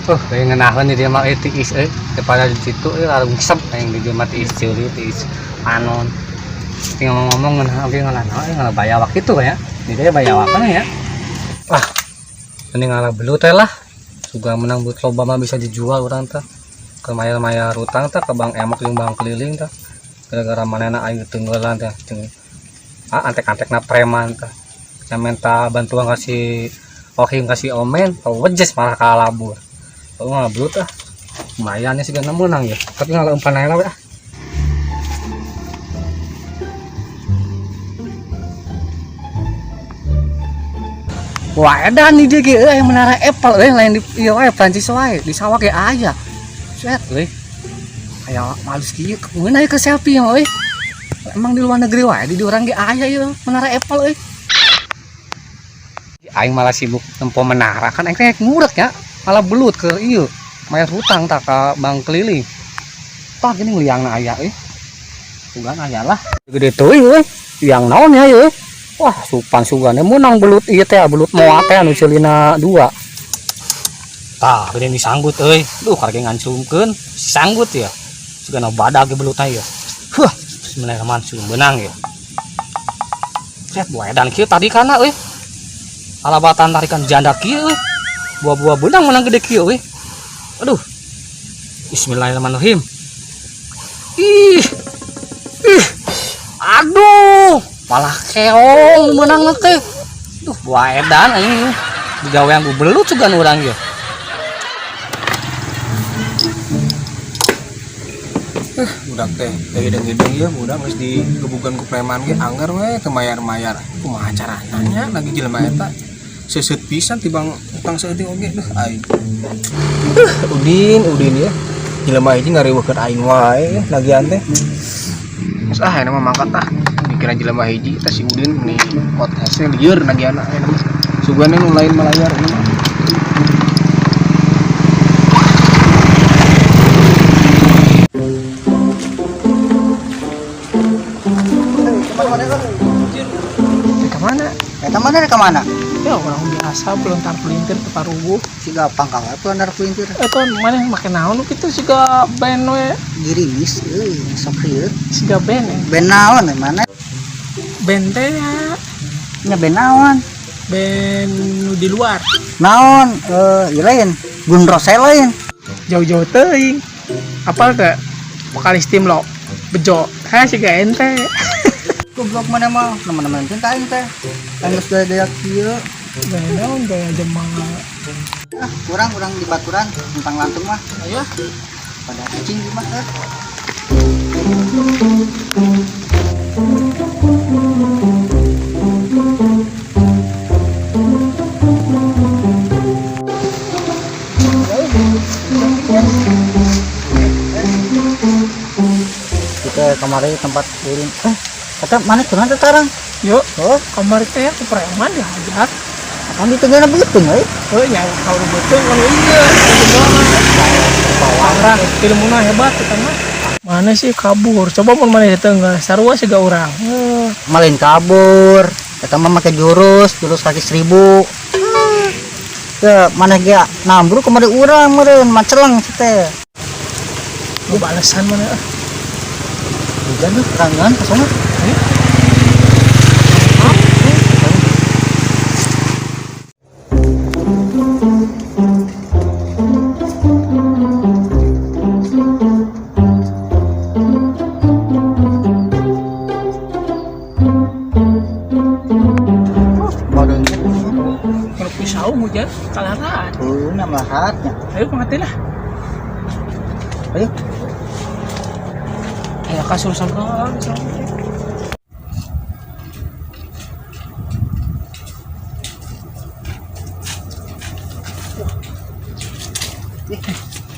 Oh, kayak ngenahan dia mah tiis daripada di situ larung sep yang di dia mati curi tiis panon. Tinggal ngomong ngenahan bayawak itu ya. Dia bayawak kan ya. Ah, ini ngalah belut lah. Juga menang buat loba mah bisa dijual orang teh. Ke maya rutang teh ke bang emok yang bang keliling teh. Gara-gara manehna aing tenggelan teh. Antek-antekna preman teh. Saya minta bantuan kasih ohing kasih omen, wejes malah kalabur. Oh nggak belut ah, lumayan sih gak menang ya, tapi nggak umpan aja lah. Wah edan nih dia gitu, yang menara Apple, lain di iya Prancis wae, di sawah kayak ayah, set, kayak malus gitu, mana ke selfie yang, emang di luar negeri wae, di orang kayak ayah ya menara Apple, Aing malah sibuk tempo menara kan, aing kayak ngurut ya. Malah belut ke iyo mayat hutang tak ke bang keliling tak gini liang na aya sugan aya lah gede teuing liang naon ya ye wah supan sugane menang belut ieu teh belut moa teh anu ceulina 2 tah gede disanggut duh karek ngancungkeun sanggut ya sugana badag ge belut ieu bismillahirrahmanirrahim benang ya set buah edan kieu tadi kana alabatan tarikan janda kieu buah-buah benang menang gede kieu aduh bismillahirrahmanirrahim aduh malah keong menang teh duh buah edan ini digawe yang belut sugan urang ya budak teh hidung-hidung ya budak geus digebugan ku preman ge anggar we teu mayar-mayar kumaha carana lagi jelema eta seset pisan tibang utang seeuting oge aing udin ya jelema hiji ngariweukeun aing wae lagian teh geus aya mah mangkat tah dikira jelema hiji teh si udin nih podcastnya lieur nagiana aya mah sugana nu lain malayar ini kemana? Ya orang biasa pelontar pelintir ke parubuh. Siga pangkal pelontar pelintir. Itu mana make naon kitu siga band we. Girimis sok rieu. Siga band Band naon mana? Band teh ya. Nya band naon? Band di luar. Naon? Lain. Gun Rosel lain. Jauh-jauh teuing. Apal teh? Vokalis tim lo. Bejo. Ha siga ente. Goblok mana mah teman-teman cinta aing teh. Geus gaya kieu. Naon gaya jemaah. Kurang di baturan tentang lantung mah. Aya pada cicing di mah kita kemarin tempat urin kata mana curang sekarang yuk kamar teh ke preman dihajar kan di tengah betul ya kalau betul kalau iya orang ilmunya hebat kita mah mana sih kabur coba pun mana di tengah sarua sih gak orang malin kabur kita mah pakai jurus kaki 1000 ya mana dia nambru kemarin urang meureun macelang teh mau balasan mana hujan tuh terangan ke sana hujan kalaran nama hatnya ayo pengerti lah ayo kasur sama jauh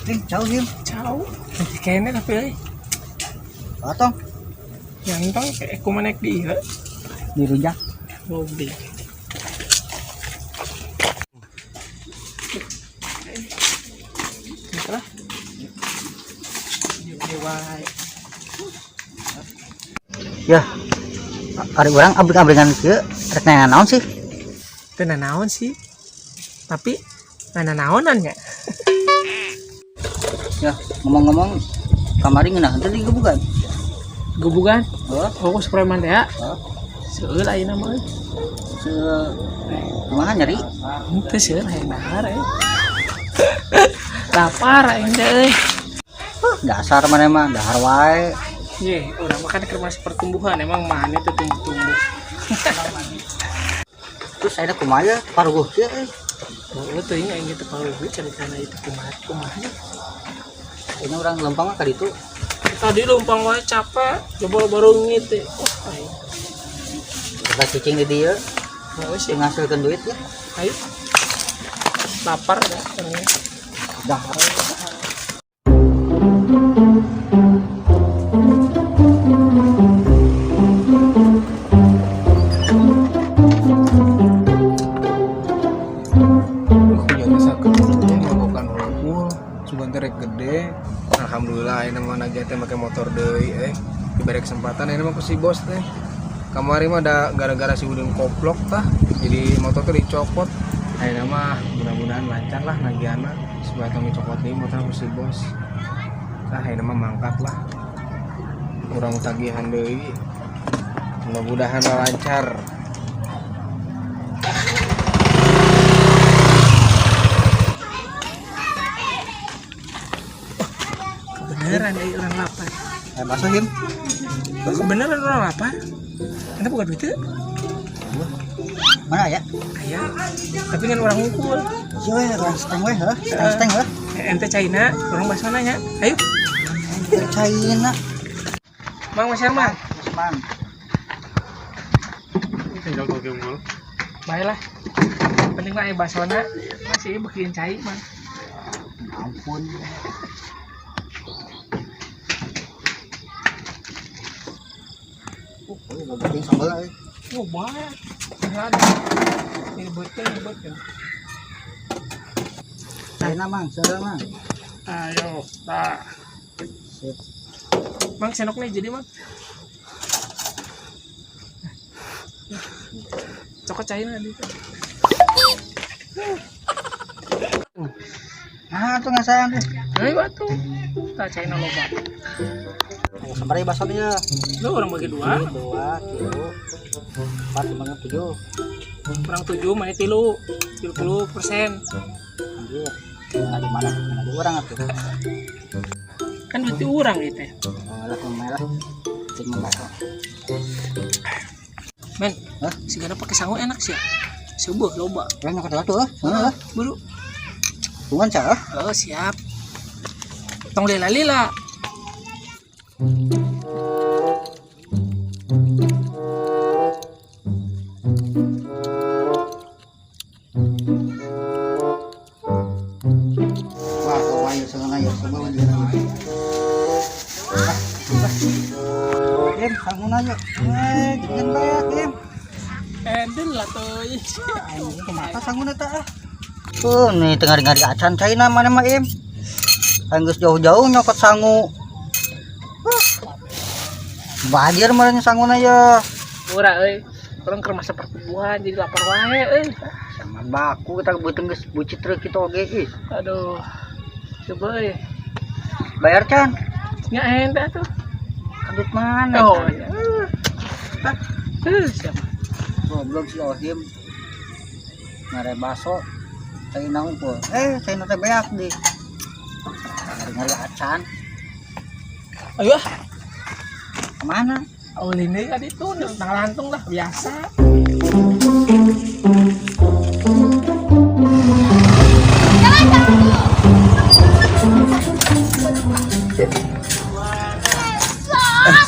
Him jauh nanti kayaknya tapi potong yang tong kayak aku naik di iya dirujak mobil ya ada orang abrik-abrikan kieu rek nanya naon sih? Teu naon sih. Tapi naonan nya. Ya, ngomong-ngomong kamari ngeunah teh digebugan. Gubugan. Heeh. Oh, Superman teh ya. Heeh. Seueur ayeuna mah. Kumaha nyari? Henteu seueur hayang dahar lapar aing teh euy. Dasar mana mah dahar wae. Ye, urang makan keur masih pertumbuhan emang mana teh tumbuh-tumbuh. Terus ayeuna kumaha ya paruguh kieu euy. Oh, teuing aing teh parueuh caritana itu kumaha. Ini orang lempang mah ka ditu. Tadi lumpang wae capek, jebol baru ngit. Ayo. Kita cicing di dieu, Mau sih, ngasilkeun duit ya. ayo. Lapar dah orangnya. Dahar. Hujannya sakit mulutnya ngagokan hungkul sugan teh rek gede. Alhamdulillah ayeuna mah nage teh make motor deui diberi kesempatan ayeuna mah ku si bos teh. Kamari mah ada gara-gara si Udin koplok tah jadi motor teh dicopot. Ayeuna mah mudah-mudahan lancar lah nagiana supaya kami copot deui motor ku si bos. Tah ayeuna mah mangkat lah. Kurang tagihan deui. Mudah-mudahan lancar. Beneran euy orang lapar. Masukin. Beneran orang lapar. Ente bukan duit teh? Mana ya? Aya. Tapi kan orang ngukul. Sieu we steng we, heuh. Steng we. Ente China, orang bahasa nanya. Ayo, Caina. Mang Mas Herman. Man. Tinggal toge unggul. Baiklah. Penting mah aya basona. Masih bikin cai, Mang. Ampun. Oh, penting sambal euy. Oh, banyak. Ada. Ini buat kan. Caina mang, seureuh mang. Ayo, dah. Sip. Mang senok nih jadi, Mang. Cokot China di. Ah, tuh ngasaan tuh. Ayo batu. Tak China loba. Sabari baso dia. Lu orang bagi dua. 2 kilo. 4 banget 7. Kurang 7 mana 3. 30%. Anjir. Nah, di mana? Ada orang atuh. Kan duit urang ieu teh. Malah merah. Cing baso. Men, Hah? sigana pakai sangu enak sih ya. Subuh loba. Lah nyokot atuh. Heeh. Buru. Tungan cah. Oh, siap. Tong lila-lila. Wah, kau main sana ya, coba dia. Kim, kamu nanya. Jangan bayar, Kim. Endel lah tuh. Anjing, kumata sanguna tah. Nih tengah-tengah acan China mana mah, Im. Anggus jauh-jauh nyokot sangu. Banjir marahnya sanguna ya. Murah euy. Orang keur masa pertumbuhan jadi lapar wae euy. Sama baku kita beuteung geus bucit treu kitu oge ih. Aduh. Coba euy. Bayar can. Nya ente atuh. Kadut mana? Oh. Can? Siapa? Goblok si Ohim. Ngare baso. China unggul. China teh beak di. Ngari acan. Ayo. Kemana? Ulin deui ka ditu, tanggal lantung lah biasa.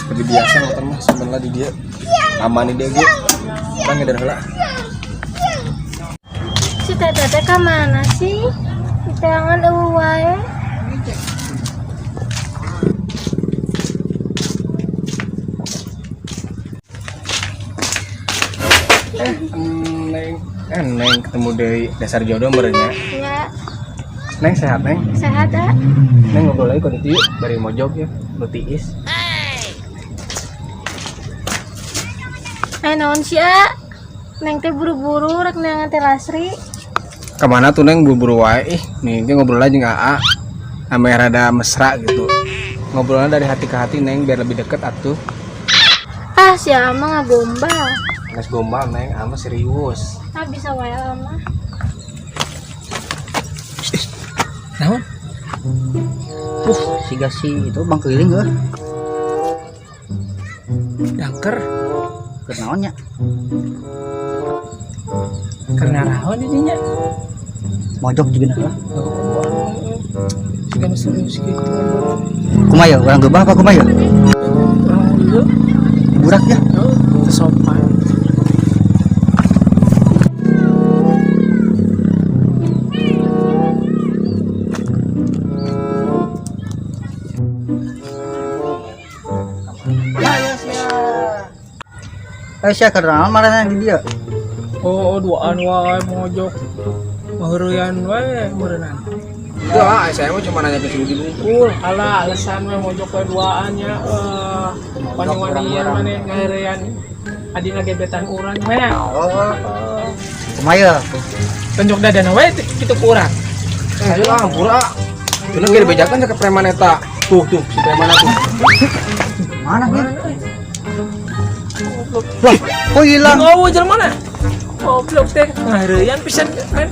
Seperti biasa motor mah sebenarnya di dia aman di dia gitu bang ngeder heula. Si Tete ke mana sih? Jangan wae. Neng ketemu dari dasar jodoh merenya. Ya, Neng sehat neng. sehat ah. Neng ngobrol lagi kok di tieu bari mojok ya, nu tiis. Hai naon sia? Neng teh buru-buru rek neangan teh Lasri. Kemana tuh neng buru-buru wae? Nih dia ngobrol aja nggak ame rada mesra gitu. Ngobrolnya dari hati ke hati neng biar lebih deket atuh. Ah si ama ngagombal. Nges gombal neng ama serius. Ah bisa wae ama. Naon? Siga si itu bang keliling geuh. Dangker. Keur naon nya? Karena rawan didinya. Mojok juga lah. Siga serius gitu. Kumaha urang gebah apa kumaha? Orang dulu Burak ya. kesopan. Sia keur naon marana di dieu? Oh, duaan wae mojok. Maheureun wae meureunana. Enggak, saya mah cuma nanya ke si Udin. Alah alasan we mojok we duaan nya panyuanian maneh ngaeurean adina gebetan urang we. Kumaha? Tunjuk dadana we kitu ku urang. Ayo lah, pura. Ini gak dibejakan ke preman eta. Tuh, si preman tuh. Mana dia? Loh, kok hilang? Ngowo jelema mana? Goblok teh ngaeurean pisan men.